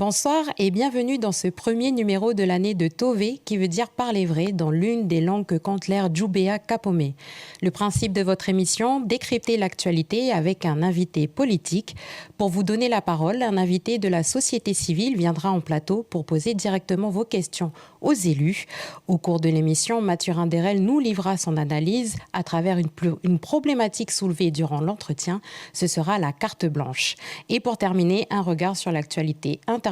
Bonsoir et bienvenue dans ce premier numéro de l'année de Tové, qui veut dire parler vrai dans l'une des langues que compte l'ère Djoubéa Kapomé. Le principe de votre émission, décrypter l'actualité avec un invité politique. Pour vous donner la parole, un invité de la société civile viendra en plateau pour poser directement vos questions aux élus. Au cours de l'émission, Mathurin Derel nous livrera son analyse à travers une problématique soulevée durant l'entretien. Ce sera la carte blanche. Et pour terminer, un regard sur l'actualité internationale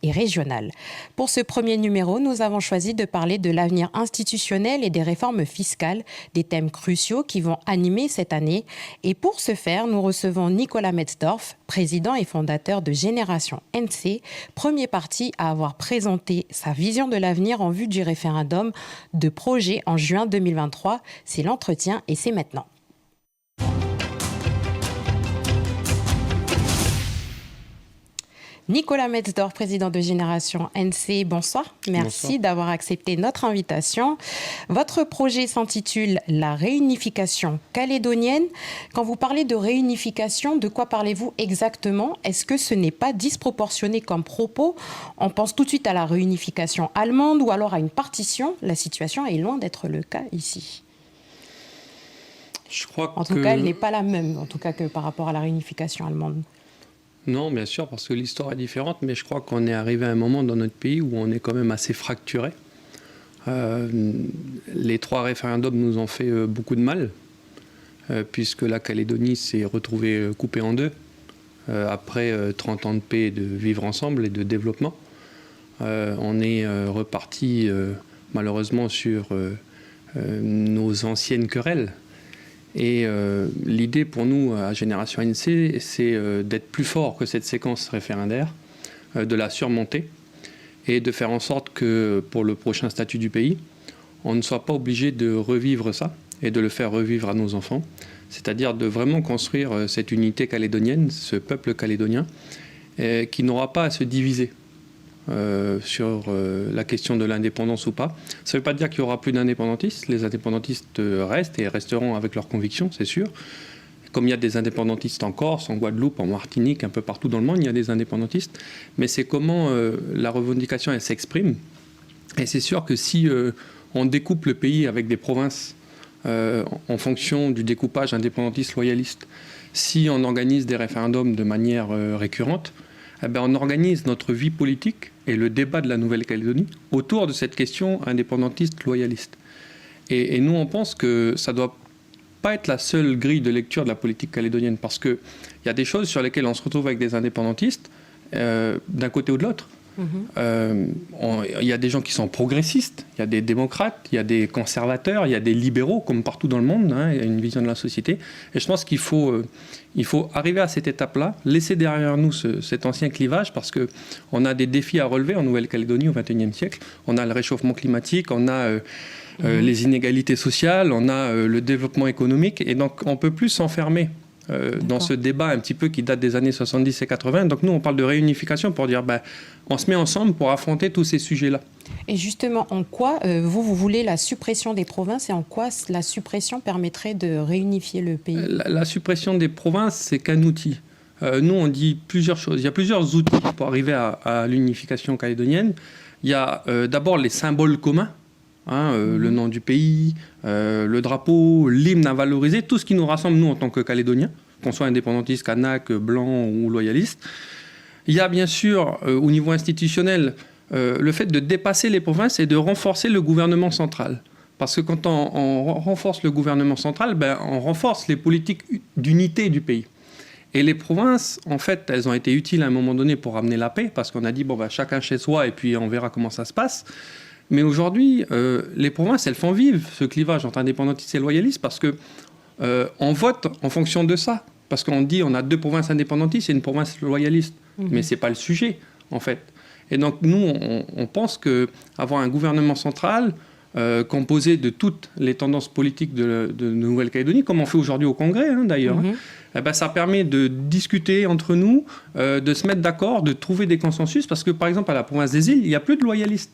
et régionale. Pour ce premier numéro, nous avons choisi de parler de l'avenir institutionnel et des réformes fiscales, des thèmes cruciaux qui vont animer cette année. Et pour ce faire, nous recevons Nicolas Metzdorf, président et fondateur de Génération NC, premier parti à avoir présenté sa vision de l'avenir en vue du référendum de projet en juin 2023. C'est l'entretien et c'est maintenant. Nicolas Metzdorf, président de Génération NC, bonsoir. Merci d'avoir accepté notre invitation. Votre projet s'intitule « La réunification calédonienne ». Quand vous parlez de réunification, de quoi parlez-vous exactement? Est-ce que ce n'est pas disproportionné comme propos? On pense tout de suite à la réunification allemande ou alors à une partition. La situation est loin d'être le cas ici. Je crois en tout cas, elle n'est pas la même, en tout cas, que par rapport à la réunification allemande. Non, bien sûr, parce que l'histoire est différente, mais je crois qu'on est arrivé à un moment dans notre pays où on est quand même assez fracturé. Les 3 référendums nous ont fait beaucoup de mal, puisque la Calédonie s'est retrouvée coupée en deux, après 30 ans de paix et de vivre ensemble et de développement. On est reparti malheureusement sur nos anciennes querelles. Et l'idée pour nous, à Génération NC, c'est d'être plus fort que cette séquence référendaire, de la surmonter et de faire en sorte que pour le prochain statut du pays, on ne soit pas obligé de revivre ça et de le faire revivre à nos enfants. C'est-à-dire de vraiment construire cette unité calédonienne, ce peuple calédonien, qui n'aura pas à se diviser sur la question de l'indépendance ou pas. Ça ne veut pas dire qu'il n'y aura plus d'indépendantistes. Les indépendantistes restent et resteront avec leurs convictions, c'est sûr. Comme il y a des indépendantistes en Corse, en Guadeloupe, en Martinique, un peu partout dans le monde, il y a des indépendantistes. Mais c'est comment la revendication elle s'exprime. Et c'est sûr que si on découpe le pays avec des provinces en fonction du découpage indépendantiste-loyaliste, si on organise des référendums de manière récurrente, eh bien, on organise notre vie politique et le débat de la Nouvelle-Calédonie autour de cette question indépendantiste-loyaliste. Et nous, on pense que ça ne doit pas être la seule grille de lecture de la politique calédonienne, parce qu'il y a des choses sur lesquelles on se retrouve avec des indépendantistes d'un côté ou de l'autre. Il y a des gens qui sont progressistes, il y a des démocrates, il y a des conservateurs, il y a des libéraux, comme partout dans le monde, il y a une vision de la société. Et je pense qu'il faut arriver à cette étape-là, laisser derrière nous cet ancien clivage, parce qu'on a des défis à relever en Nouvelle-Calédonie au XXIe siècle. On a le réchauffement climatique, on a les inégalités sociales, on a le développement économique, et donc on ne peut plus s'enfermer dans ce débat un petit peu qui date des années 70 et 80. Donc nous, on parle de réunification pour dire on se met ensemble pour affronter tous ces sujets-là. Et justement, en quoi vous voulez la suppression des provinces et en quoi la suppression permettrait de réunifier le pays? La suppression des provinces, c'est qu'un outil. Nous, on dit plusieurs choses. Il y a plusieurs outils pour arriver à l'unification calédonienne. Il y a d'abord les symboles communs. Le nom du pays, le drapeau, l'hymne à valoriser, tout ce qui nous rassemble, nous, en tant que Calédoniens, qu'on soit indépendantiste, kanak, blanc ou loyaliste. Il y a bien sûr, au niveau institutionnel, le fait de dépasser les provinces et de renforcer le gouvernement central. Parce que quand on renforce le gouvernement central, on renforce les politiques d'unité du pays. Et les provinces, en fait, elles ont été utiles à un moment donné pour amener la paix, parce qu'on a dit, chacun chez soi, et puis on verra comment ça se passe. Mais aujourd'hui, les provinces, elles font vivre ce clivage entre indépendantistes et loyalistes parce qu'on vote en fonction de ça. Parce qu'on dit on a 2 provinces indépendantistes et une province loyaliste. Mais ce n'est pas le sujet, en fait. Et donc, nous, on pense qu'avoir un gouvernement central composé de toutes les tendances politiques de Nouvelle-Calédonie, comme on fait aujourd'hui au Congrès, d'ailleurs, ça permet de discuter entre nous, de se mettre d'accord, de trouver des consensus. Parce que, par exemple, à la province des îles, il n'y a plus de loyalistes.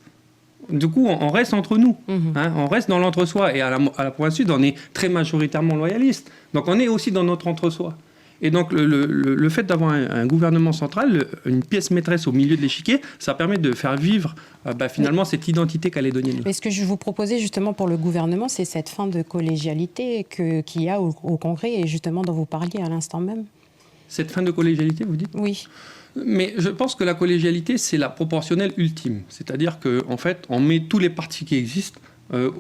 Du coup, on reste entre nous, on reste dans l'entre-soi. Et à la province sud, on est très majoritairement loyaliste. Donc on est aussi dans notre entre-soi. Et donc, le fait d'avoir un gouvernement central, une pièce maîtresse au milieu de l'échiquier, ça permet de faire vivre finalement cette identité calédonienne. Mais ce que je vous proposais justement pour le gouvernement, c'est cette fin de collégialité qu'il y a au Congrès et justement dont vous parliez à l'instant même. Cette fin de collégialité, vous dites ? Oui. Mais je pense que la collégialité, c'est la proportionnelle ultime. C'est-à-dire qu'en fait, on met tous les partis qui existent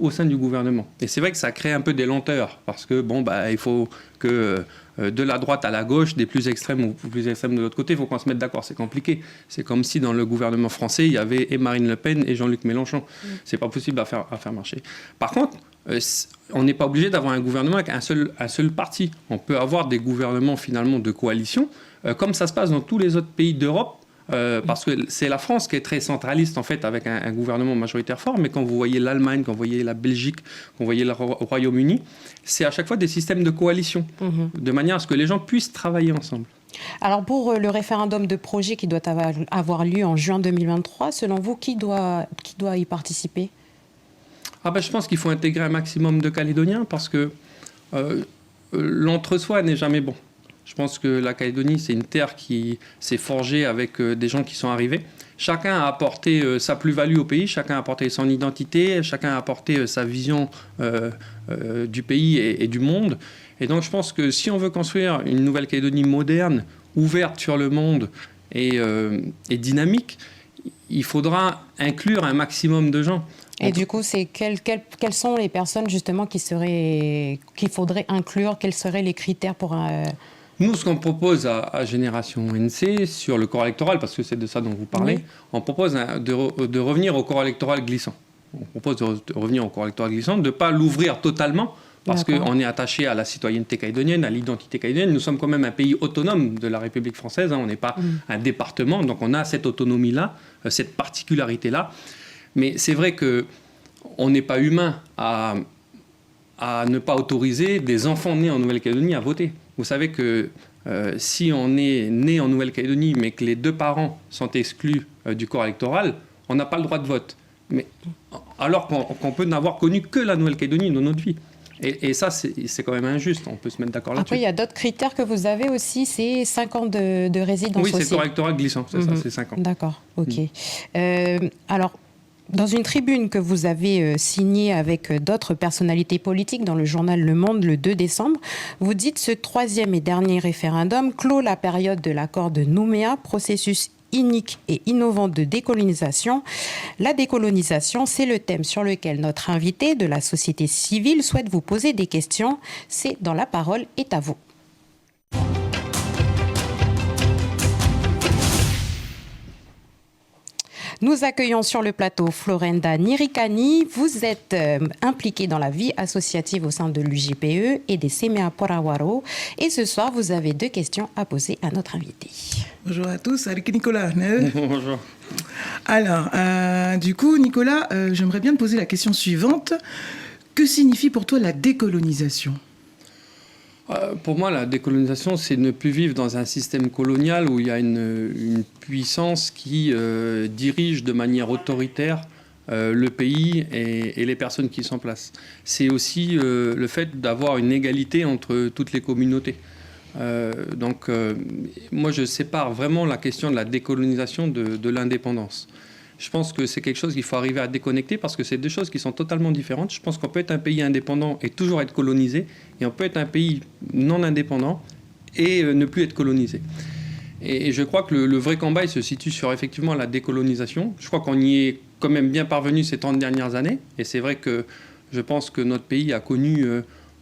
au sein du gouvernement. Et c'est vrai que ça crée un peu des lenteurs, parce que il faut que de la droite à la gauche, des plus extrêmes ou plus extrêmes de l'autre côté, il faut qu'on se mette d'accord. C'est compliqué. C'est comme si dans le gouvernement français, il y avait et Marine Le Pen et Jean-Luc Mélenchon. C'est pas possible à faire marcher. Par contre, on n'est pas obligé d'avoir un gouvernement avec un seul parti. On peut avoir des gouvernements finalement de coalition, comme ça se passe dans tous les autres pays d'Europe. Parce que c'est la France qui est très centraliste en fait avec un gouvernement majoritaire fort, mais quand vous voyez l'Allemagne, quand vous voyez la Belgique, quand vous voyez le Royaume-Uni, c'est à chaque fois des systèmes de coalition, de manière à ce que les gens puissent travailler ensemble. Alors pour le référendum de projet qui doit avoir lieu en juin 2023, selon vous, qui doit y participer ? Je pense qu'il faut intégrer un maximum de Calédoniens parce que l'entre-soi n'est jamais bon. Je pense que la Calédonie, c'est une terre qui s'est forgée avec des gens qui sont arrivés. Chacun a apporté sa plus-value au pays, chacun a apporté son identité, chacun a apporté sa vision du pays et du monde. Et donc je pense que si on veut construire une Nouvelle-Calédonie moderne, ouverte sur le monde et dynamique, il faudra inclure un maximum de gens. Et du coup, quelles sont les personnes justement qu'il faudrait inclure? Quels seraient les critères pour... Nous, ce qu'on propose à Génération NC sur le corps électoral, parce que c'est de ça dont vous parlez, on propose de revenir au corps électoral glissant. On propose de revenir au corps électoral glissant, de ne pas l'ouvrir totalement, parce qu'on est attaché à la citoyenneté calédonienne, à l'identité calédonienne. Nous sommes quand même un pays autonome de la République française, on n'est pas un département, donc on a cette autonomie-là, cette particularité-là. Mais c'est vrai qu'on n'est pas humain à ne pas autoriser des enfants nés en Nouvelle-Calédonie à voter. Vous savez que si on est né en Nouvelle-Calédonie, mais que les deux parents sont exclus du corps électoral, on n'a pas le droit de vote. Mais, alors qu'on peut n'avoir connu que la Nouvelle-Calédonie dans notre vie. Et ça, c'est quand même injuste. On peut se mettre d'accord là-dessus. Après, il y a d'autres critères que vous avez aussi. C'est 5 ans de résidence aussi. Oui, c'est le corps électoral glissant. C'est ça, c'est 5 ans. D'accord, ok. Alors, dans une tribune que vous avez signée avec d'autres personnalités politiques dans le journal Le Monde le 2 décembre, vous dites « Ce troisième et dernier référendum clôt la période de l'accord de Nouméa, processus unique et innovant de décolonisation. La décolonisation, c'est le thème sur lequel notre invité de la société civile souhaite vous poser des questions. C'est dans La Parole est à vous. » Nous accueillons sur le plateau Florenda Nirikani. Vous êtes impliquée dans la vie associative au sein de l'UJPE et des Semea Porawaro. Et ce soir, vous avez 2 questions à poser à notre invité. Bonjour à tous, avec Nicolas. Bonjour. Alors, du coup, Nicolas, j'aimerais bien te poser la question suivante. Que signifie pour toi la décolonisation ? Pour moi, la décolonisation, c'est ne plus vivre dans un système colonial où il y a une puissance qui dirige de manière autoritaire le pays et les personnes qui sont en place. C'est aussi le fait d'avoir une égalité entre toutes les communautés. Moi, je sépare vraiment la question de la décolonisation de l'indépendance. Je pense que c'est quelque chose qu'il faut arriver à déconnecter parce que c'est 2 choses qui sont totalement différentes. Je pense qu'on peut être un pays indépendant et toujours être colonisé, et on peut être un pays non indépendant et ne plus être colonisé. Et je crois que le vrai combat, il se situe sur effectivement la décolonisation. Je crois qu'on y est quand même bien parvenu ces 30 dernières années, et c'est vrai que je pense que notre pays a connu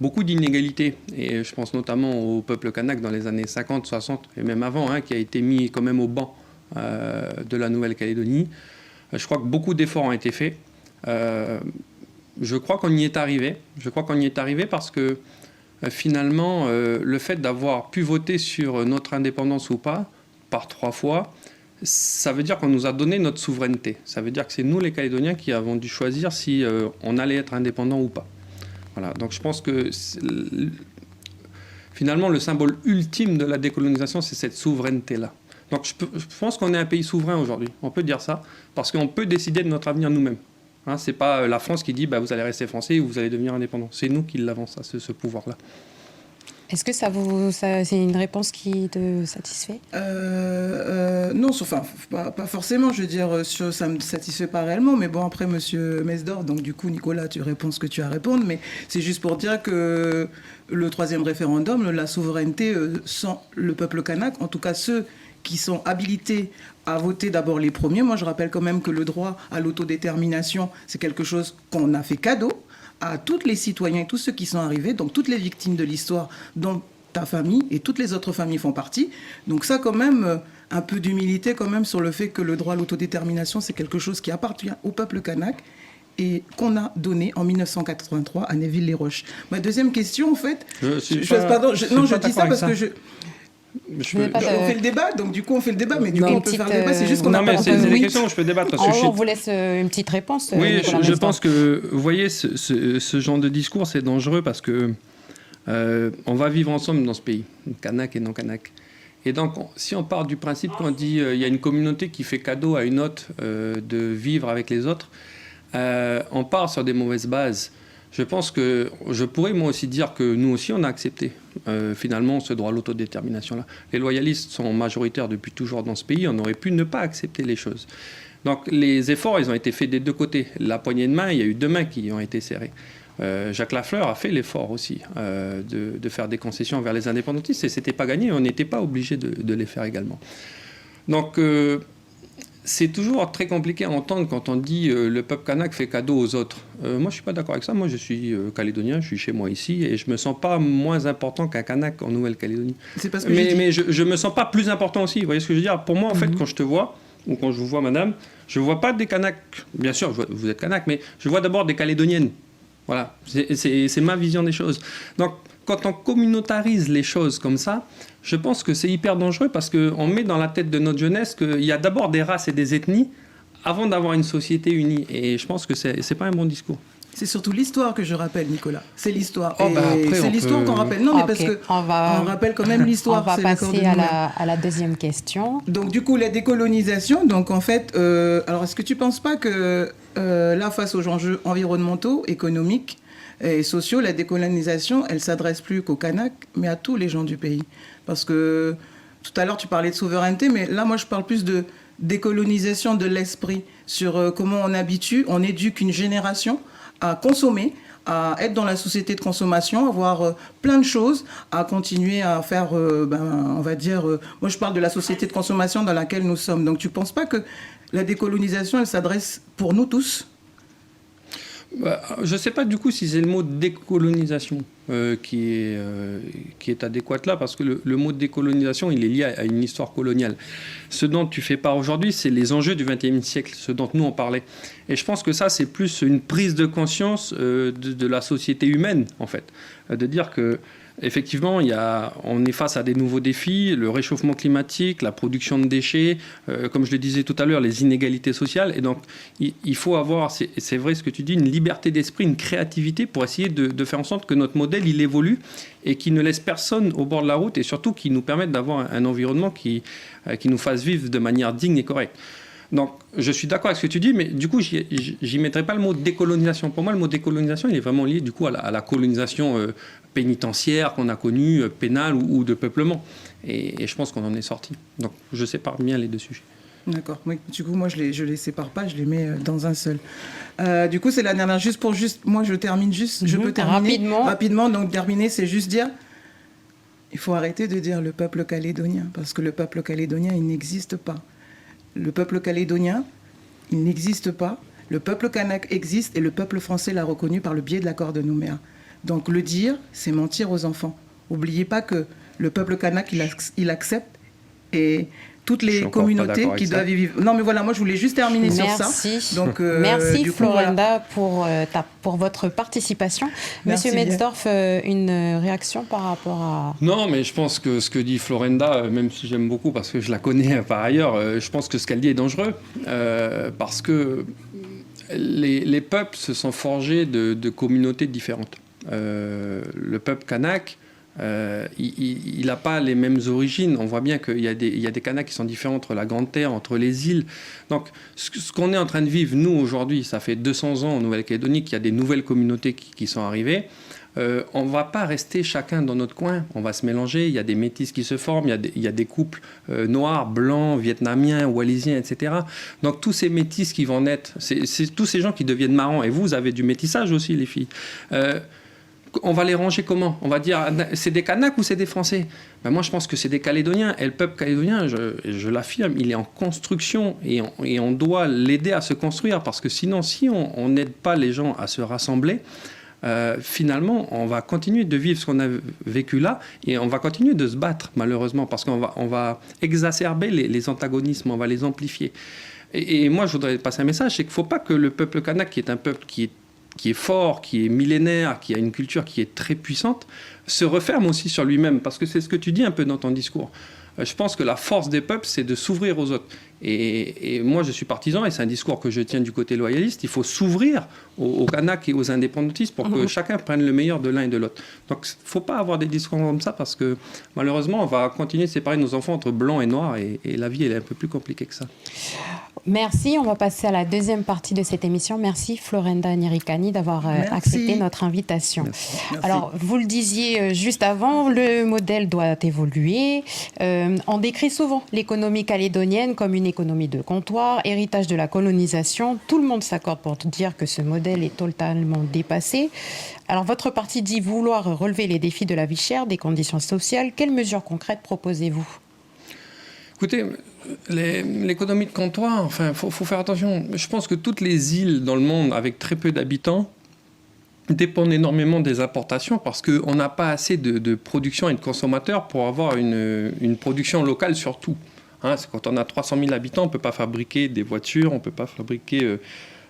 beaucoup d'inégalités, et je pense notamment au peuple kanak dans les années 50, 60, et même avant, qui a été mis quand même au banc de la Nouvelle-Calédonie. Je crois que beaucoup d'efforts ont été faits. Je crois qu'on y est arrivé. Je crois qu'on y est arrivé parce que finalement, le fait d'avoir pu voter sur notre indépendance ou pas, par 3 fois, ça veut dire qu'on nous a donné notre souveraineté. Ça veut dire que c'est nous, les Calédoniens, qui avons dû choisir si on allait être indépendant ou pas. Voilà. Donc je pense que finalement, le symbole ultime de la décolonisation, c'est cette souveraineté-là. Donc je pense qu'on est un pays souverain aujourd'hui, on peut dire ça, parce qu'on peut décider de notre avenir nous-mêmes. Ce n'est pas la France qui dit vous allez rester français ou vous allez devenir indépendant. C'est nous qui l'avons, ça, ce pouvoir-là. Est-ce que c'est une réponse qui te satisfait? Non, enfin, pas forcément, je veux dire, ça ne me satisfait pas réellement, mais bon, après, monsieur Mesdor, donc du coup, Nicolas, tu réponds ce que tu as à répondre, mais c'est juste pour dire que le 3e référendum, la souveraineté sans le peuple kanak, en tout cas ceux qui sont habilités à voter d'abord les premiers. Moi, je rappelle quand même que le droit à l'autodétermination, c'est quelque chose qu'on a fait cadeau à tous les citoyens et tous ceux qui sont arrivés, donc toutes les victimes de l'histoire dont ta famille et toutes les autres familles font partie. Donc ça, quand même, un peu d'humilité quand même sur le fait que le droit à l'autodétermination, c'est quelque chose qui appartient au peuple kanak et qu'on a donné en 1983 à Néville-les-Roches. Ma deuxième question, en fait... je dis ça parce que on fait le débat, donc du coup on fait le débat, mais du coup on peut faire le débat, c'est juste qu'on a pas... c'est des questions où je peux débattre. Parce que on vous laisse une petite réponse. Oui, je pense que, vous voyez, ce genre de discours, c'est dangereux parce que on va vivre ensemble dans ce pays, kanak et non kanak. Et donc, si on part du principe qu'on dit il y a une communauté qui fait cadeau à une autre de vivre avec les autres, on part sur des mauvaises bases. Je pense que je pourrais moi aussi dire que nous aussi on a accepté finalement ce droit à l'autodétermination-là. Les loyalistes sont majoritaires depuis toujours dans ce pays, on aurait pu ne pas accepter les choses. Donc les efforts, ils ont été faits des deux côtés. La poignée de main, il y a eu 2 mains qui ont été serrées. Jacques Lafleur a fait l'effort aussi de faire des concessions vers les indépendantistes et c'était pas gagné, on n'était pas obligé de les faire également. Donc c'est toujours très compliqué à entendre quand on dit le peuple kanak fait cadeau aux autres. Moi, je ne suis pas d'accord avec ça. Moi, je suis calédonien, je suis chez moi ici et je ne me sens pas moins important qu'un kanak en Nouvelle-Calédonie. C'est parce que mais je ne me sens pas plus important aussi. Vous voyez ce que je veux dire? Pour moi, en fait, quand je te vois, ou quand je vous vois, madame, je ne vois pas des kanaks. Bien sûr, vous êtes kanak, mais je vois d'abord des calédoniennes. Voilà, c'est ma vision des choses. Donc, quand on communautarise les choses comme ça, je pense que c'est hyper dangereux parce qu'on met dans la tête de notre jeunesse qu'il y a d'abord des races et des ethnies avant d'avoir une société unie. Et je pense que c'est pas un bon discours. C'est surtout l'histoire que je rappelle, Nicolas. C'est l'histoire. C'est l'histoire qu'on rappelle. Non, mais parce qu'on rappelle quand même l'histoire. On va passer à la deuxième question. Donc, du coup, la décolonisation. Donc, en fait, alors, est-ce que tu ne penses pas que là, face aux enjeux environnementaux, économiques et sociaux, la décolonisation, elle ne s'adresse plus qu'aux Kanaks, mais à tous les gens du pays? Parce que tout à l'heure, tu parlais de souveraineté, mais là, moi, je parle plus de décolonisation de l'esprit, sur comment on éduque une génération à consommer, à être dans la société de consommation, à voir plein de choses, à continuer à faire, on va dire... moi, je parle de la société de consommation dans laquelle nous sommes. Donc, tu ne penses pas que la décolonisation, elle s'adresse pour nous tous? Je ne sais pas du coup si c'est le mot décolonisation qui est adéquat là, parce que le mot décolonisation, il est lié à une histoire coloniale. Ce dont tu fais part aujourd'hui, c'est les enjeux du XXe siècle, ce dont nous on parlait. Et je pense que ça, c'est plus une prise de conscience de la société humaine, en fait. De dire que effectivement, on est face à des nouveaux défis, le réchauffement climatique, la production de déchets, comme je le disais tout à l'heure, les inégalités sociales. Et donc, il faut avoir, c'est vrai ce que tu dis, une liberté d'esprit, une créativité pour essayer de faire en sorte que notre modèle, il évolue et qu'il ne laisse personne au bord de la route et surtout qu'il nous permette d'avoir un environnement qui nous fasse vivre de manière digne et correcte. Donc, je suis d'accord avec ce que tu dis, mais du coup, j'y mettrai pas le mot décolonisation. Pour moi, le mot décolonisation, il est vraiment lié du coup à la colonisation pénitentiaire qu'on a connue, pénale ou de peuplement. Et je pense qu'on en est sorti. Donc, je sépare bien les deux sujets. D'accord. Oui. Du coup, moi, je les sépare pas, je les mets dans un seul. Du coup, c'est la dernière. Moi, je termine juste. Je peux terminer rapidement. Donc, terminer, c'est juste dire. Il faut arrêter de dire le peuple calédonien, parce que le peuple calédonien, il n'existe pas. Le peuple calédonien, il n'existe pas. Le peuple kanak existe et le peuple français l'a reconnu par le biais de l'accord de Nouméa. Donc le dire, c'est mentir aux enfants. N'oubliez pas que le peuple kanak, il accepte et toutes les communautés qui doivent y vivre. Non, mais voilà, moi je voulais juste terminer sur ça. Donc, merci Florenda pour votre participation. Merci, Monsieur Metzdorf, une réaction par rapport à... Non, mais je pense que ce que dit Florenda, même si j'aime beaucoup parce que je la connais par ailleurs, je pense que ce qu'elle dit est dangereux parce que les peuples se sont forgés de communautés différentes. Le peuple kanak, il n'a pas les mêmes origines. On voit bien qu'il y a des Kanaks qui sont différents entre la Grande Terre, entre les îles. Donc, ce qu'on est en train de vivre, nous, aujourd'hui, ça fait 200 ans en Nouvelle-Calédonie qu'il y a des nouvelles communautés qui sont arrivées. on ne va pas rester chacun dans notre coin, on va se mélanger, il y a des métis qui se forment, il y a des couples noirs, blancs, vietnamiens, wallisiens, etc. Donc tous ces métis qui vont naître, c'est tous ces gens qui deviennent marrants, et vous avez du métissage aussi les filles. On va les ranger comment? On va dire, c'est des Kanaks ou c'est des Français? Ben moi, je pense que c'est des Calédoniens. Et le peuple calédonien, je l'affirme, il est en construction et on doit l'aider à se construire. Parce que sinon, si on n'aide pas les gens à se rassembler, finalement, on va continuer de vivre ce qu'on a vécu là et on va continuer de se battre, malheureusement, parce qu'on va exacerber les antagonismes, on va les amplifier. Et moi, je voudrais passer un message, c'est qu'il ne faut pas que le peuple kanak, qui est un peuple qui est fort, qui est millénaire, qui a une culture qui est très puissante, se referme aussi sur lui-même, parce que c'est ce que tu dis un peu dans ton discours. Je pense que la force des peuples, c'est de s'ouvrir aux autres. Et moi, je suis partisan, et c'est un discours que je tiens du côté loyaliste, il faut s'ouvrir aux Kanaks et aux indépendantistes pour que chacun prenne le meilleur de l'un et de l'autre. Donc, il ne faut pas avoir des discours comme ça, parce que malheureusement, on va continuer de séparer nos enfants entre blancs et noirs, et la vie, elle est un peu plus compliquée que ça. Merci, on va passer à la deuxième partie de cette émission. Merci Florenda Nirikani d'avoir accepté notre invitation. Merci. Alors, vous le disiez juste avant, le modèle doit évoluer. On décrit souvent l'économie calédonienne comme une économie de comptoir, héritage de la colonisation. Tout le monde s'accorde pour dire que ce modèle est totalement dépassé. Alors, votre parti dit vouloir relever les défis de la vie chère, des conditions sociales. Quelles mesures concrètes proposez-vous ? Écoutez, l'économie de comptoir, enfin, faut faire attention. Je pense que toutes les îles dans le monde avec très peu d'habitants dépendent énormément des importations parce qu'on n'a pas assez de production et de consommateurs pour avoir une production locale sur tout. Hein, c'est quand on a 300 000 habitants, on ne peut pas fabriquer des voitures, on ne peut pas fabriquer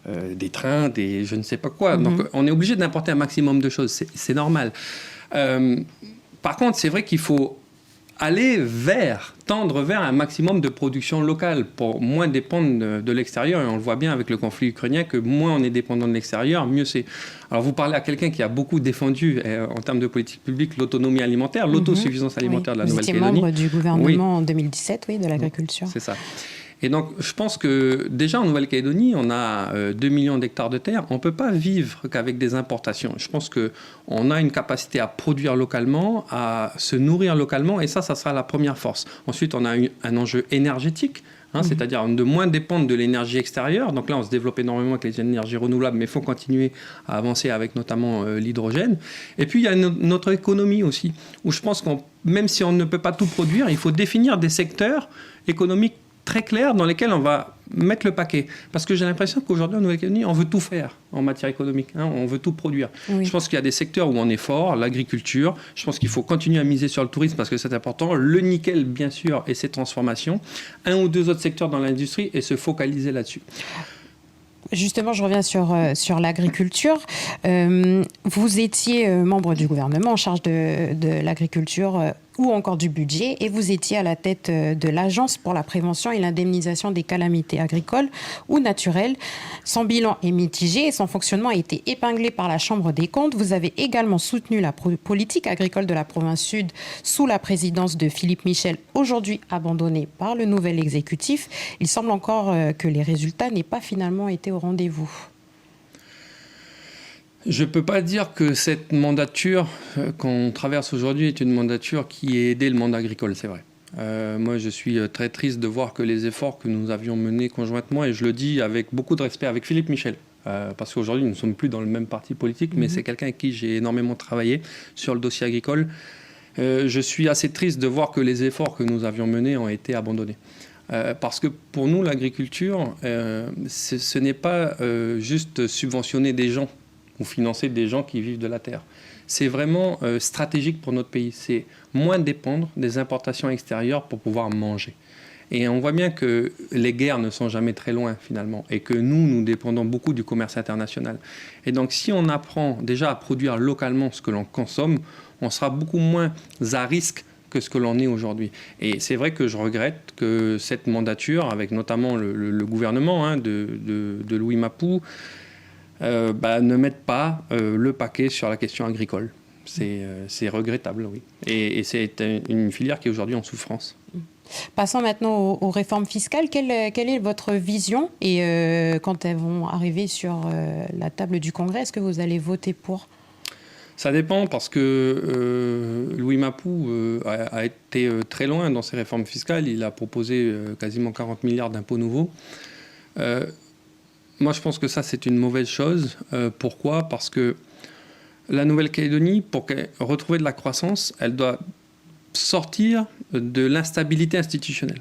des trains, des je ne sais pas quoi. Donc on est obligé d'importer un maximum de choses, c'est normal. Par contre, c'est vrai qu'il faut tendre vers un maximum de production locale pour moins dépendre de l'extérieur. Et on le voit bien avec le conflit ukrainien que moins on est dépendant de l'extérieur, mieux c'est. Alors vous parlez à quelqu'un qui a beaucoup défendu en termes de politique publique l'autonomie alimentaire, l'autosuffisance alimentaire de la Nouvelle-Calédonie. Vous étiez membre du gouvernement en 2017, oui, de l'agriculture. C'est ça. Et donc, je pense que déjà en Nouvelle-Calédonie, on a 2 millions d'hectares de terre. On ne peut pas vivre qu'avec des importations. Je pense qu'on a une capacité à produire localement, à se nourrir localement, et ça sera la première force. Ensuite, on a un enjeu énergétique, c'est-à-dire de moins dépendre de l'énergie extérieure. Donc là, on se développe énormément avec les énergies renouvelables, mais il faut continuer à avancer avec notamment l'hydrogène. Et puis, il y a notre économie aussi, où je pense que même si on ne peut pas tout produire, il faut définir des secteurs économiques très clairs dans lesquels on va mettre le paquet. Parce que j'ai l'impression qu'aujourd'hui, en Nouvelle-Calédonie, on veut tout faire en matière économique. On veut tout produire. Oui. Je pense qu'il y a des secteurs où on est fort, l'agriculture. Je pense qu'il faut continuer à miser sur le tourisme parce que c'est important. Le nickel, bien sûr, et ses transformations. Un ou deux autres secteurs dans l'industrie et se focaliser là-dessus. Justement, je reviens sur l'agriculture. Vous étiez membre du gouvernement en charge de l'agriculture ou encore du budget, et vous étiez à la tête de l'Agence pour la prévention et l'indemnisation des calamités agricoles ou naturelles. Son bilan est mitigé et son fonctionnement a été épinglé par la Chambre des comptes. Vous avez également soutenu la politique agricole de la province sud sous la présidence de Philippe Michel, aujourd'hui abandonnée par le nouvel exécutif. Il semble encore que les résultats n'aient pas finalement été au rendez-vous. Je ne peux pas dire que cette mandature qu'on traverse aujourd'hui est une mandature qui ait aidé le monde agricole, c'est vrai. Moi, je suis très triste de voir que les efforts que nous avions menés conjointement, et je le dis avec beaucoup de respect, avec Philippe Michel, parce qu'aujourd'hui, nous ne sommes plus dans le même parti politique, mais c'est quelqu'un avec qui j'ai énormément travaillé sur le dossier agricole. Je suis assez triste de voir que les efforts que nous avions menés ont été abandonnés. Parce que pour nous, l'agriculture, ce n'est pas juste subventionner des gens ou financer des gens qui vivent de la terre. C'est vraiment stratégique pour notre pays. C'est moins dépendre des importations extérieures pour pouvoir manger. Et on voit bien que les guerres ne sont jamais très loin, finalement, et que nous dépendons beaucoup du commerce international. Et donc, si on apprend déjà à produire localement ce que l'on consomme, on sera beaucoup moins à risque que ce que l'on est aujourd'hui. Et c'est vrai que je regrette que cette mandature, avec notamment le gouvernement de Louis Mapou, ne mettent pas le paquet sur la question agricole. C'est regrettable, oui. Et c'est une filière qui est aujourd'hui en souffrance. Passons maintenant aux réformes fiscales. Quelle est votre vision ? Et quand elles vont arriver sur la table du Congrès, est-ce que vous allez voter pour ? Ça dépend parce que Louis Mapou a été très loin dans ses réformes fiscales. Il a proposé quasiment 40 milliards d'impôts nouveaux. Moi, je pense que ça, c'est une mauvaise chose. Pourquoi ? Parce que la Nouvelle-Calédonie, pour retrouver de la croissance, elle doit sortir de l'instabilité institutionnelle.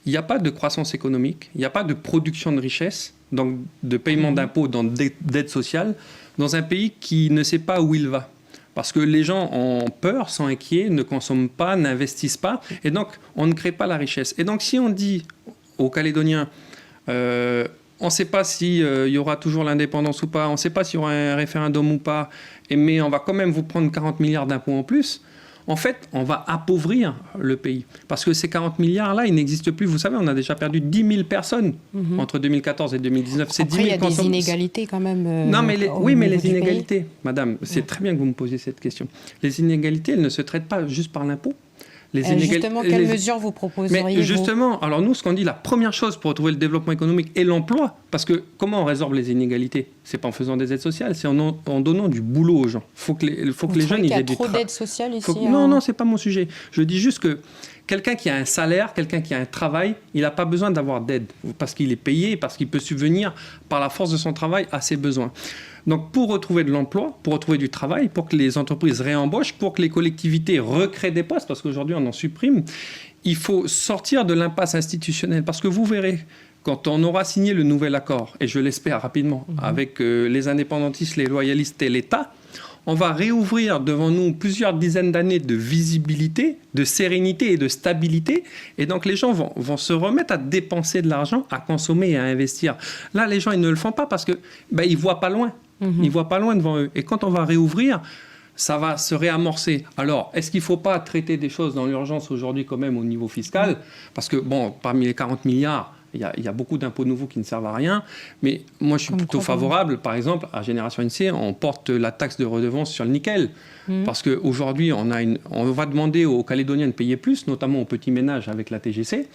Il n'y a pas de croissance économique, il n'y a pas de production de richesse, donc de paiement d'impôts, d'aide sociale, dans un pays qui ne sait pas où il va. Parce que les gens ont peur, sont inquiets, ne consomment pas, n'investissent pas, et donc on ne crée pas la richesse. Et donc si on dit aux Calédoniens, on ne sait pas s'il y aura toujours l'indépendance ou pas, on ne sait pas s'il y aura un référendum ou pas, mais on va quand même vous prendre 40 milliards d'impôts en plus, en fait, on va appauvrir le pays. Parce que ces 40 milliards-là, ils n'existent plus. Vous savez, on a déjà perdu 10 000 personnes entre 2014 et 2019. C'est Après, il y a des inégalités quand même. Non, mais les inégalités, madame, c'est très bien que vous me posiez cette question. Les inégalités, elles ne se traitent pas juste par l'impôt. Justement, quelles mesures vous proposeriez-vous ? Mais justement, alors nous, ce qu'on dit, la première chose pour retrouver le développement économique et l'emploi, parce que comment on résorbe les inégalités ? C'est pas en faisant des aides sociales, c'est en donnant du boulot aux gens. Faut que les jeunes ils aient du travail. Il y a trop d'aides sociales ici. Non, c'est pas mon sujet. Je dis juste que quelqu'un qui a un salaire, quelqu'un qui a un travail, il n'a pas besoin d'avoir d'aide parce qu'il est payé, parce qu'il peut subvenir par la force de son travail à ses besoins. Donc pour retrouver de l'emploi, pour retrouver du travail, pour que les entreprises réembauchent, pour que les collectivités recréent des postes, parce qu'aujourd'hui on en supprime, il faut sortir de l'impasse institutionnelle. Parce que vous verrez, quand on aura signé le nouvel accord, et je l'espère rapidement, avec les indépendantistes, les loyalistes et l'État, on va réouvrir devant nous plusieurs dizaines d'années de visibilité, de sérénité et de stabilité. Et donc, les gens vont se remettre à dépenser de l'argent, à consommer et à investir. Là, les gens, ils ne le font pas parce qu'ils ne voient pas loin. Ils ne voient pas loin devant eux. Et quand on va réouvrir, ça va se réamorcer. Alors, est-ce qu'il ne faut pas traiter des choses dans l'urgence aujourd'hui quand même au niveau fiscal ? Parce que, bon, parmi les 40 milliards, il y a beaucoup d'impôts nouveaux qui ne servent à rien. Mais moi, je suis plutôt favorable. Par exemple, à Génération NC, on porte la taxe de redevance sur le nickel. Parce qu'aujourd'hui, on va demander aux Calédoniens de payer plus, notamment aux petits ménages avec la TGC.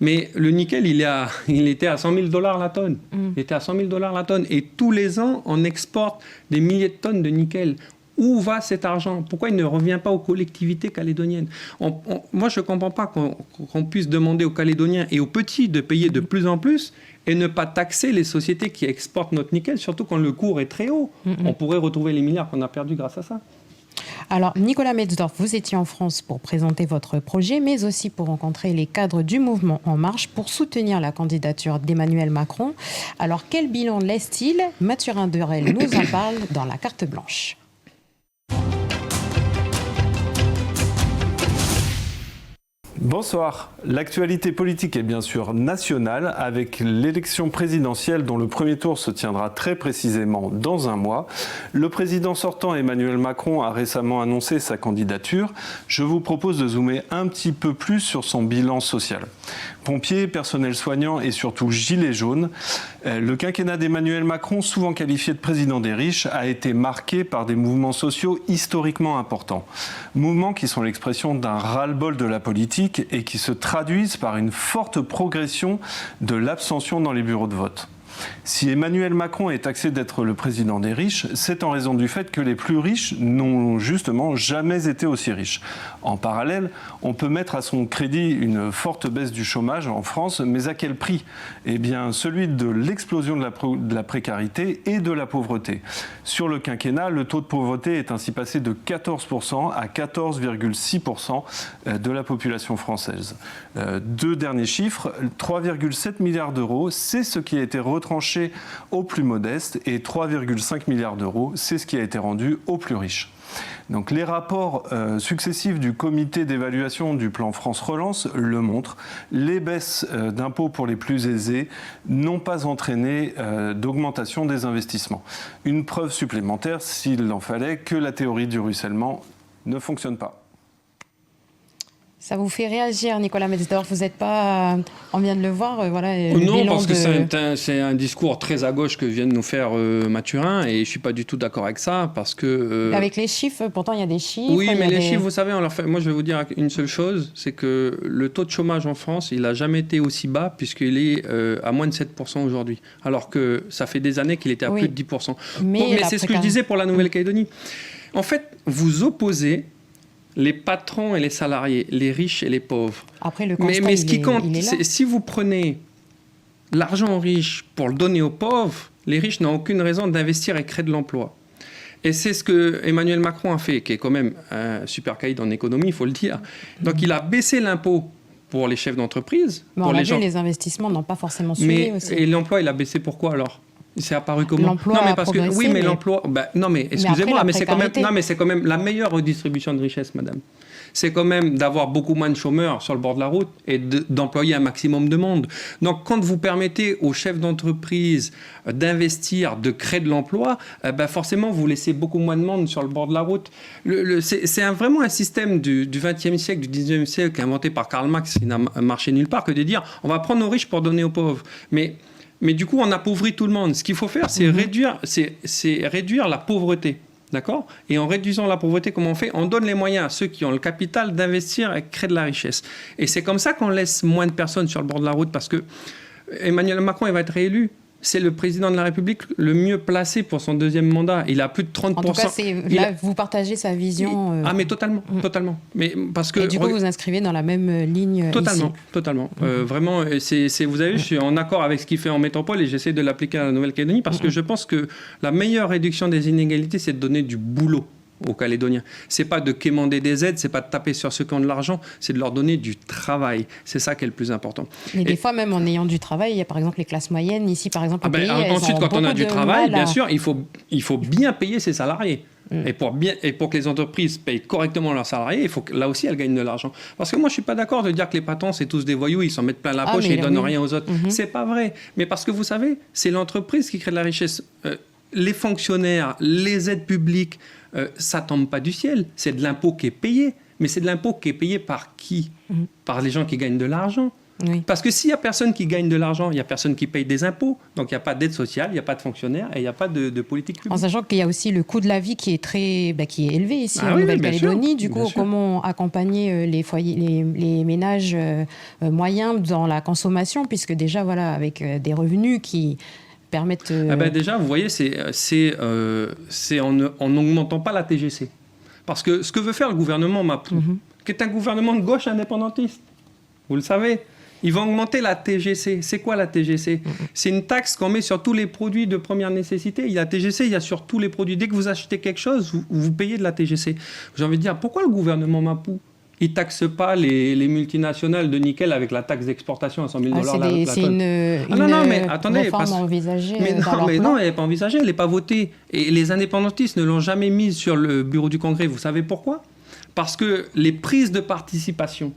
Mais le nickel, il était à $100 000 la tonne. Il était à $100 000 la tonne. Et tous les ans, on exporte des milliers de tonnes de nickel. Où va cet argent ? Pourquoi il ne revient pas aux collectivités calédoniennes ? Moi, je ne comprends pas qu'on puisse demander aux Calédoniens et aux petits de payer de plus en plus et ne pas taxer les sociétés qui exportent notre nickel, surtout quand le cours est très haut. On pourrait retrouver les milliards qu'on a perdus grâce à ça. Alors, Nicolas Metzdorf, vous étiez en France pour présenter votre projet, mais aussi pour rencontrer les cadres du mouvement En Marche pour soutenir la candidature d'Emmanuel Macron. Alors, quel bilan laisse-t-il ? Mathurin Derel nous en parle dans la carte blanche. Bonsoir. L'actualité politique est bien sûr nationale avec l'élection présidentielle dont le premier tour se tiendra très précisément dans un mois. Le président sortant Emmanuel Macron a récemment annoncé sa candidature. Je vous propose de zoomer un petit peu plus sur son bilan social. Pompiers, personnel soignant et surtout gilets jaunes, le quinquennat d'Emmanuel Macron, souvent qualifié de président des riches, a été marqué par des mouvements sociaux historiquement importants. Mouvements qui sont l'expression d'un ras-le-bol de la politique et qui se traduisent par une forte progression de l'abstention dans les bureaux de vote. Si Emmanuel Macron est taxé d'être le président des riches, c'est en raison du fait que les plus riches n'ont justement jamais été aussi riches. En parallèle, on peut mettre à son crédit une forte baisse du chômage en France, mais à quel prix ? Eh bien, celui de l'explosion de la précarité et de la pauvreté. Sur le quinquennat, le taux de pauvreté est ainsi passé de 14% à 14,6% de la population française. Deux derniers chiffres, 3,7 milliards d'euros, c'est ce qui a été retranché aux plus modestes et 3,5 milliards d'euros, c'est ce qui a été rendu aux plus riches. Donc les rapports successifs du comité d'évaluation du plan France Relance le montrent. Les baisses d'impôts pour les plus aisés n'ont pas entraîné d'augmentation des investissements. Une preuve supplémentaire, s'il en fallait, que la théorie du ruissellement ne fonctionne pas. Ça vous fait réagir, Nicolas Metzdorf ? Vous n'êtes pas... on vient de le voir, voilà. Non, parce que c'est un discours très à gauche que vient de nous faire Mathurin, et je ne suis pas du tout d'accord avec ça, parce que... Avec les chiffres, pourtant il y a des chiffres... Oui, mais les chiffres, vous savez, moi je vais vous dire une seule chose, c'est que le taux de chômage en France, il n'a jamais été aussi bas, puisqu'il est à moins de 7% aujourd'hui, alors que ça fait des années qu'il était à plus de 10%. Mais c'est ce que je disais pour la Nouvelle-Calédonie. En fait, vous opposez les patrons et les salariés, les riches et les pauvres. Après, le constat, Mais ce qui compte, il est là. c'est si vous prenez l'argent aux riches pour le donner aux pauvres, les riches n'ont aucune raison d'investir et créer de l'emploi. Et c'est ce que Emmanuel Macron a fait, qui est quand même un super caïd en économie, il faut le dire. Donc il a baissé l'impôt pour les chefs d'entreprise. Mais pour on a les vu, gens. les investissements n'ont pas forcément suivi Mais, aussi. et l'emploi, il a baissé pourquoi alors? C'est apparu comment? L'emploi Non, mais a parce que progressé, oui, mais mais- l'emploi. Non, mais après, excusez-moi, la mais c'est quand même. précarité. Non, mais c'est quand même la meilleure redistribution de richesse, madame. C'est quand même d'avoir beaucoup moins de chômeurs sur le bord de la route et d'employer un maximum de monde. Donc, quand vous permettez aux chefs d'entreprise d'investir, de créer de l'emploi, forcément, vous laissez beaucoup moins de monde sur le bord de la route. C'est vraiment un système du XXe siècle, du XIXe siècle, inventé par Karl Marx, qui n'a marché nulle part, que de dire on va prendre aux riches pour donner aux pauvres. Mais du coup, on appauvrit tout le monde. Ce qu'il faut faire, c'est réduire la pauvreté. D'accord? Et en réduisant la pauvreté, comment on fait? On donne les moyens à ceux qui ont le capital d'investir et créer de la richesse. Et c'est comme ça qu'on laisse moins de personnes sur le bord de la route, parce que Emmanuel Macron, il va être réélu. C'est le président de la République le mieux placé pour son deuxième mandat. Il a plus de 30%. En tout cas, là, vous partagez sa vision. Ah, mais totalement, totalement. Mais parce que Et du coup, vous inscrivez dans la même ligne totalement, ici. totalement. Vraiment, vous avez vu, je suis en accord avec ce qu'il fait en métropole et j'essaie de l'appliquer à la Nouvelle-Calédonie parce que je pense que la meilleure réduction des inégalités, c'est de donner du boulot aux Calédoniens. C'est pas de quémander des aides, c'est pas de taper sur ceux qui ont de l'argent, c'est de leur donner du travail. C'est ça qui est le plus important. Mais des fois, même en ayant du travail, il y a par exemple les classes moyennes. Ici, par exemple, au pays, ensuite, quand on a du travail, bien sûr, il faut bien payer ses salariés. Et pour que les entreprises payent correctement leurs salariés, il faut que là aussi elles gagnent de l'argent. Parce que moi, je suis pas d'accord de dire que les patrons, c'est tous des voyous, ils s'en mettent plein la poche et ils donnent rien aux autres. C'est pas vrai. Mais parce que vous savez, c'est l'entreprise qui crée de la richesse. Les fonctionnaires, les aides publiques, ça tombe pas du ciel. C'est de l'impôt qui est payé. Mais c'est de l'impôt qui est payé par qui? Par les gens qui gagnent de l'argent. Oui. Parce que s'il n'y a personne qui gagne de l'argent, il n'y a personne qui paye des impôts. Donc il n'y a pas d'aide sociale, il n'y a pas de fonctionnaires et il n'y a pas de politique publique. En sachant qu'il y a aussi le coût de la vie qui est qui est élevé ici en oui, Nouvelle-Calédonie. Du bien coup, sûr. comment accompagner les foyers, les ménages moyens dans la consommation, puisque déjà, voilà, avec des revenus qui permettent... Déjà, vous voyez, c'est en n'augmentant pas la TGC. Parce que ce que veut faire le gouvernement Mapou, qui est un gouvernement de gauche indépendantiste, vous le savez, ils vont augmenter la TGC. C'est quoi la TGC? C'est une taxe qu'on met sur tous les produits de première nécessité. Il y a la TGC, il y a sur tous les produits. Dès que vous achetez quelque chose, vous payez de la TGC. J'ai envie de dire, pourquoi le gouvernement Mapou il ne taxe pas les multinationales de nickel avec la taxe d'exportation à 100 000 $. C'est une réforme envisagée non, elle n'est pas envisagée, elle n'est pas votée. Et les indépendantistes ne l'ont jamais mise sur le bureau du Congrès. Vous savez pourquoi? Parce que les prises de participation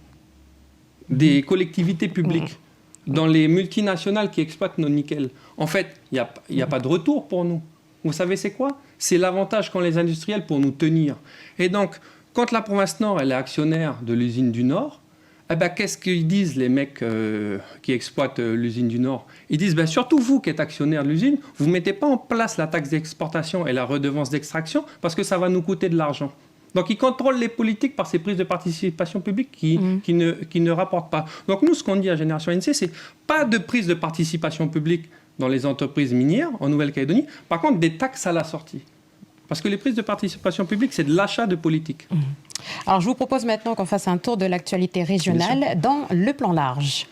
des collectivités publiques dans les multinationales qui exploitent nos nickels, en fait, il n'y a pas de retour pour nous. Vous savez c'est quoi? C'est l'avantage qu'ont les industriels pour nous tenir. Et donc, quand la province Nord elle est actionnaire de l'usine du Nord, qu'est-ce qu'ils disent les mecs qui exploitent l'usine du Nord? Ils disent, surtout vous qui êtes actionnaire de l'usine, vous ne mettez pas en place la taxe d'exportation et la redevance d'extraction parce que ça va nous coûter de l'argent. Donc, ils contrôlent les politiques par ces prises de participation publique qui ne rapportent pas. Donc, nous, ce qu'on dit à Génération ANC, c'est pas de prise de participation publique dans les entreprises minières en Nouvelle-Calédonie. Par contre, des taxes à la sortie. Parce que les prises de participation publique, c'est de l'achat de politique. Alors, je vous propose maintenant qu'on fasse un tour de l'actualité régionale dans le plan large.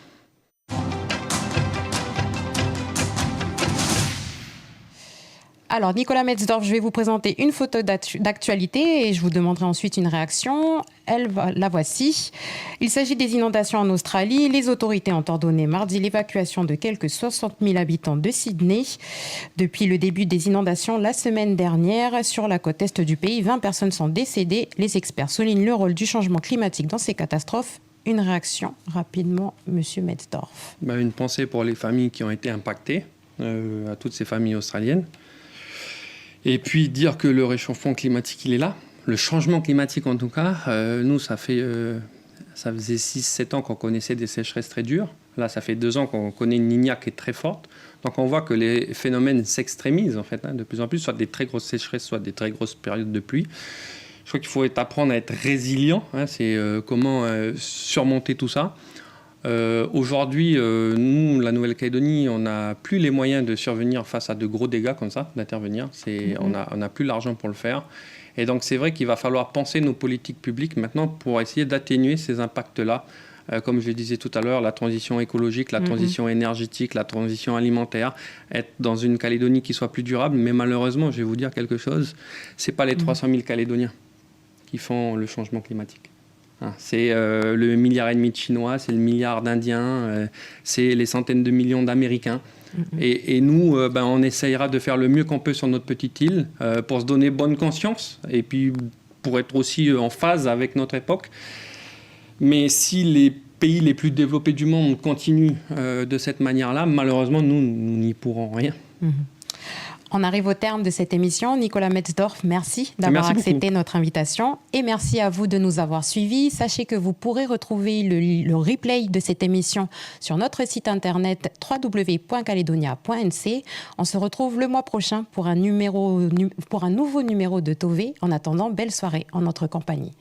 Alors, Nicolas Metzdorf, je vais vous présenter une photo d'actualité et je vous demanderai ensuite une réaction. La voici. Il s'agit des inondations en Australie. Les autorités ont ordonné mardi l'évacuation de quelques 60 000 habitants de Sydney. Depuis le début des inondations la semaine dernière, sur la côte est du pays, 20 personnes sont décédées. Les experts soulignent le rôle du changement climatique dans ces catastrophes. Une réaction rapidement, Monsieur Metzdorf. Une pensée pour les familles qui ont été impactées, à toutes ces familles australiennes. Et puis dire que le réchauffement climatique, il est là. Le changement climatique, en tout cas. Nous, ça faisait 6-7 ans qu'on connaissait des sécheresses très dures. Là, ça fait 2 ans qu'on connaît une Niña qui est très forte. Donc, on voit que les phénomènes s'extrémisent, en fait, de plus en plus, soit des très grosses sécheresses, soit des très grosses périodes de pluie. Je crois qu'il faut apprendre à être résilient. C'est comment surmonter tout ça. Aujourd'hui, nous, la Nouvelle-Calédonie, on n'a plus les moyens de survenir face à de gros dégâts comme ça, d'intervenir. On n'a plus l'argent pour le faire. Et donc, c'est vrai qu'il va falloir penser nos politiques publiques maintenant pour essayer d'atténuer ces impacts-là. Comme je le disais tout à l'heure, la transition écologique, la transition énergétique, la transition alimentaire, être dans une Calédonie qui soit plus durable. Mais malheureusement, je vais vous dire quelque chose, ce n'est pas les 300 000 Calédoniens qui font le changement climatique. C'est le milliard et demi de Chinois, c'est le milliard d'Indiens, c'est les centaines de millions d'Américains. Et nous, on essayera de faire le mieux qu'on peut sur notre petite île pour se donner bonne conscience et puis pour être aussi en phase avec notre époque. Mais si les pays les plus développés du monde continuent de cette manière-là, malheureusement, nous n'y pourrons rien. On arrive au terme de cette émission. Nicolas Metzdorf, merci d'avoir accepté notre invitation et merci à vous de nous avoir suivis. Sachez que vous pourrez retrouver le replay de cette émission sur notre site internet www.caledonia.nc. On se retrouve le mois prochain pour un nouveau numéro de Tové. En attendant, belle soirée en notre compagnie.